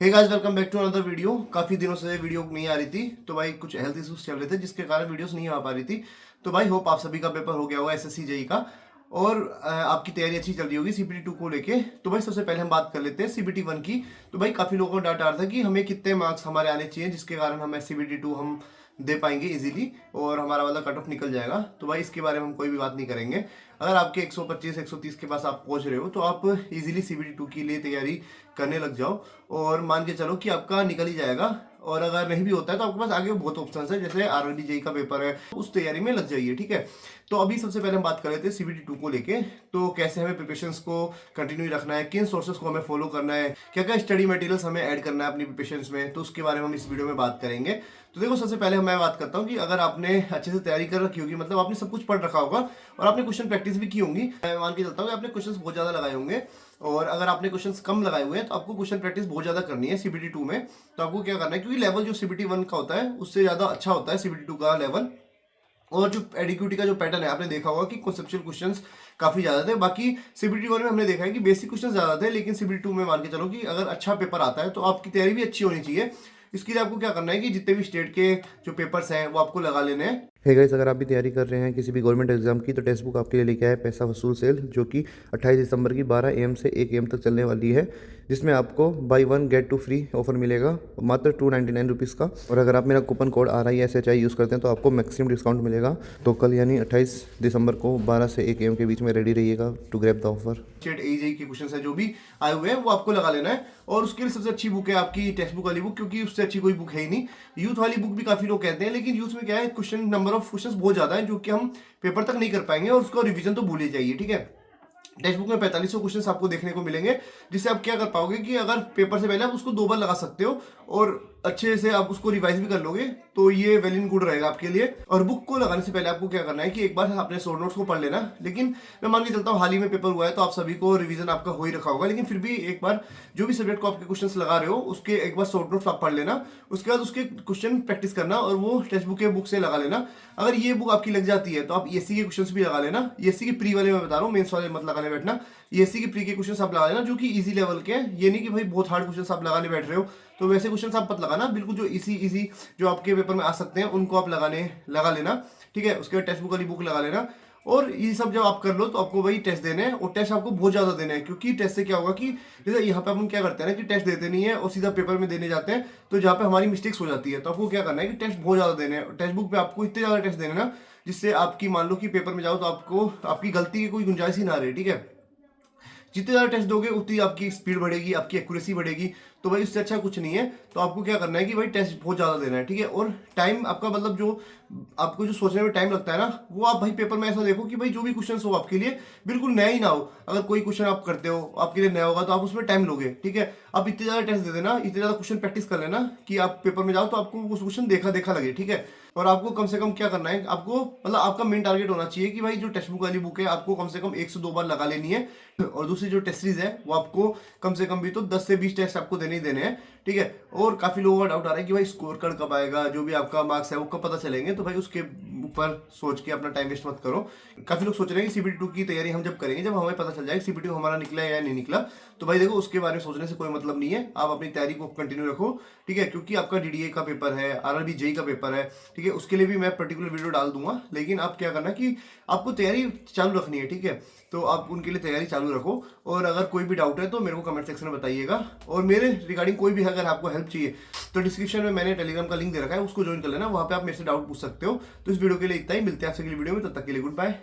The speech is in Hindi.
Hey guys, welcome back to another video. काफ़ी दिनों से वीडियो नहीं आ रही थी, तो भाई कुछ हेल्थ इश्यूज चल रहे थे जिसके कारण वीडियोस नहीं आ पा रही थी। तो भाई होप आप सभी का पेपर हो गया होगा एसएससी जेई का, और आपकी तैयारी अच्छी चल रही होगी सीबीटी 2 को लेके। तो भाई सबसे पहले हम बात कर लेते हैं सीबीटी 1 की। तो भाई काफ़ी लोगों को डाउट आ रहा था कि हमें कितने मार्क्स हमारे आने चाहिए जिसके कारण हम सीबीटी 2 हम दे पाएंगे इजीली और हमारा वाला कट ऑफ निकल जाएगा। तो भाई इसके बारे में हम कोई भी बात नहीं करेंगे। अगर आपके 125 130 के पास आप पहुंच रहे हो तो आप इजीली सीबीटी 2 के लिए तैयारी करने लग जाओ और मान के चलो कि आपका निकल ही जाएगा। और अगर नहीं भी होता है तो आपके पास आगे बहुत ऑप्शन है, जैसे आरआरबी जेई का पेपर है, उस तैयारी में लग जाइए। ठीक है, तो अभी सबसे पहले हम बात कर लेते हैं सीबीटी 2 को लेके। तो कैसे हमें प्रिपरेशंस को कंटिन्यू रखना है, किन सोर्सेस को हमें फॉलो करना है, क्या क्या स्टडी मटेरियल्स हमें ऐड करना है अपनी प्रिपरेशंस में, तो उसके बारे में हम इस वीडियो में बात करेंगे। तो देखो, सबसे पहले मैं बात करता हूँ कि अगर आपने अच्छे से तैयारी कर रखी होगी, मतलब आपने सब कुछ पढ़ रखा होगा और आपने क्वेश्चन प्रैक्टिस भी की होंगी, मैं मान के चलता हूँ कि आपने क्वेश्चंस बहुत ज्यादा लगाए होंगे। और अगर आपने क्वेश्चंस कम लगाए हुए हैं तो आपको क्वेश्चन प्रैक्टिस बहुत ज्यादा करनी है सीबीटी 2 में। तो आपको क्या करना है, क्योंकि लेवल जो सीबीटी 1 का होता है उससे ज्यादा अच्छा होता है सीबीटी 2 का लेवल। और जो एडिक्यूटी का जो पैटर्न है, आपने देखा होगा कि कॉन्सेप्चुअल क्वेश्चंस काफी ज्यादा थे। बाकी सीबीटी 1 में हमने देखा है कि बेसिक क्वेश्चन ज्यादा थे, लेकिन सीबीटी 2 में मान के चलो कि अगर अच्छा पेपर आता है तो आपकी तैयारी भी अच्छी होनी चाहिए। इसके लिए आपको क्या करना है कि जितने भी स्टेट के जो पेपर्स हैं वो आपको लगा लेने हैं। है गाइस, अगर आप भी तैयारी कर रहे हैं किसी भी गवर्नमेंट एग्जाम की, तो टेक्स्ट बुक आपके लिए लेके आया है पैसा वसूल सेल, जो कि 28 दिसंबर की 12 AM से 1 AM तक चलने वाली है, जिसमें आपको बाई 1 गेट 2 फ्री ऑफर मिलेगा मात्र 299 रुपीज़ का। और अगर आप मेरा कूपन कोड RISHI यूज़ करते हैं तो आपको मैक्सिमम डिस्काउंट मिलेगा। तो कल यानी 28 दिसंबर को 12 से 1 AM के बीच में रेडी रहिएगा to grab the offer. State एजेई के क्वेश्चन है जो भी आए हुए हैं वो आपको लगा लेना है। और उसके लिए सबसे अच्छी बुक है आपकी टेक्स्ट बुक वाली बुक, क्योंकि उससे अच्छी कोई बुक है ही नहीं। यूथ वाली बुक भी काफी लोग कहते हैं, लेकिन यूथ में क्या है, क्वेश्चन नंबर ऑफ क्वेश्चन बहुत ज्यादा है जो कि हम पेपर तक नहीं कर पाएंगे, और उसका रिवीजन तो भूल ही जाइए। ठीक है, टेक्स्ट बुक में 4500 क्वेश्चन आपको देखने को मिलेंगे, जिससे आप क्या कर पाओगे कि अगर पेपर से पहले आप उसको 2 बार लगा सकते हो और अच्छे से आप उसको रिवाइज भी कर लोगे, तो ये वेल इन गुड रहेगा आपके लिए। और बुक को लगाने से पहले आपको क्या करना है कि एक बार अपने शॉर्ट नोट्स को पढ़ लेना। लेकिन मैं मान के चलता हूँ हाल ही में पेपर हुआ है तो आप सभी को रिवीजन आपका हो ही रखा होगा, लेकिन फिर भी एक बार जो भी सब्जेक्ट को आपके क्वेश्चन लगा रहे हो उसके एक बार शॉर्ट नोट्स आप पढ़ लेना। उसके बाद उसके क्वेश्चन प्रैक्टिस करना और वो टेक्स्ट बुक के बुक से लगा लेना। अगर ये बुक आपकी लग जाती है तो आप एससी के क्वेश्चन भी लगा लेना। एससी के प्री वाले मैं बता रहा हूँ, मेंस वाले मत लगाने बैठना। एससी के प्री के क्वेश्चन आप लगा लेना जो कि इजी लेवल के हैं। ये नहीं कि भाई बहुत हार्ड क्वेश्चन आप लगाने बैठ रहे हो, तो वैसे क्वेश्चन आप मत लगाना। बिल्कुल जो इजी जो आपके पेपर में आ सकते हैं उनको आप लगा लेना। ठीक है, उसके बाद टेक्स्ट बुक वाली बुक लगा लेना। और ये सब जब आप कर लो तो आपको वही टेस्ट देने हैं, और टेस्ट आपको बहुत ज्यादा देने हैं, क्योंकि टेस्ट से क्या होगा कि जैसे यहाँ पे हम क्या करते हैं ना कि टेस्ट देते नहीं है और सीधा पेपर में देने जाते हैं, तो जहाँ पे हमारी मिस्टेक्स हो जाती है, तो आपको क्या करना है कि टेस्ट बहुत ज्यादा देने हैं। टेक्स्ट बुक पे आपको इतने ज्यादा टेस्ट देने ना, जिससे आपकी मान लो कि पेपर में जाओ तो आपको आपकी गलती की कोई गुंजाइश ही ना रहे। ठीक है, जितने ज़्यादा टेस्ट दोगे उतनी आपकी स्पीड बढ़ेगी, आपकी एक्यूरेसी बढ़ेगी। तो भाई इससे अच्छा कुछ नहीं है। तो आपको क्या करना है कि भाई टेस्ट बहुत ज़्यादा देना है। ठीक है, और टाइम आपका मतलब जो आपको जो सोचने में टाइम लगता है ना, वो आप भाई पेपर में ऐसा देखो कि भाई जो भी क्वेश्चन हो आपके लिए बिल्कुल नया ही ना हो। अगर कोई क्वेश्चन आप करते हो आपके लिए नया होगा तो आप उसमें टाइम लोगे। ठीक है, आप इतने ज़्यादा टेस्ट दे देना, इतने ज़्यादा क्वेश्चन प्रैक्टिस कर लेना कि आप पेपर में जाओ तो आपको वो क्वेश्चन देखा देखा लगे। ठीक है, और आपको कम से कम क्या करना है, आपको मतलब आपका मेन टारगेट होना चाहिए कि भाई जो टेक्स्ट बुक वाली बुक है आपको कम से कम 1 से 2 बार लगा लेनी है। और दूसरी जो टेस्ट सीरीज है वो आपको कम से कम भी तो 10 से 20 टेस्ट आपको देने ही देने हैं। ठीक है, और काफी लोगों का डाउट आ रहा है कि भाई स्कोर कार्ड कब आएगा, जो भी आपका मार्क्स है वो कब पता चलेंगे। तो भाई उसके ऊपर सोच के अपना टाइम वेस्ट मत करो। काफी लोग सोच रहे हैं कि सीबीटी 2 की तैयारी हम जब करेंगे जब हमें पता चल जाए सीबीटी 2 हमारा निकला है या नहीं निकला। तो भाई देखो, उसके बारे में सोचने से कोई मतलब नहीं है, आप अपनी तैयारी को कंटिन्यू रखो। ठीक है, क्योंकि आपका डीडीए का पेपर है, आरआरबी जेई का पेपर है। ठीक है, उसके लिए भी मैं पर्टिकुलर वीडियो डाल दूंगा, लेकिन आप क्या करना कि आपको तैयारी चालू रखनी है। ठीक है, तो आप उनके लिए तैयारी चालू रखो। और अगर कोई भी डाउट है तो मेरे को कमेंट सेक्शन में बताइएगा। और मेरे रिगार्डिंग कोई भी अगर आपको हेल्प चाहिए तो डिस्क्रिप्शन में मैंने टेलीग्राम का लिंक दे रखा है, उसको ज्वाइन कर लेना, वहां पे आप मेरे से डाउट पूछ सकते हो। तो इस वीडियो के लिए इतना ही, मिलते हैं आपसे अगली वीडियो में, तब तक के लिए गुड बाय।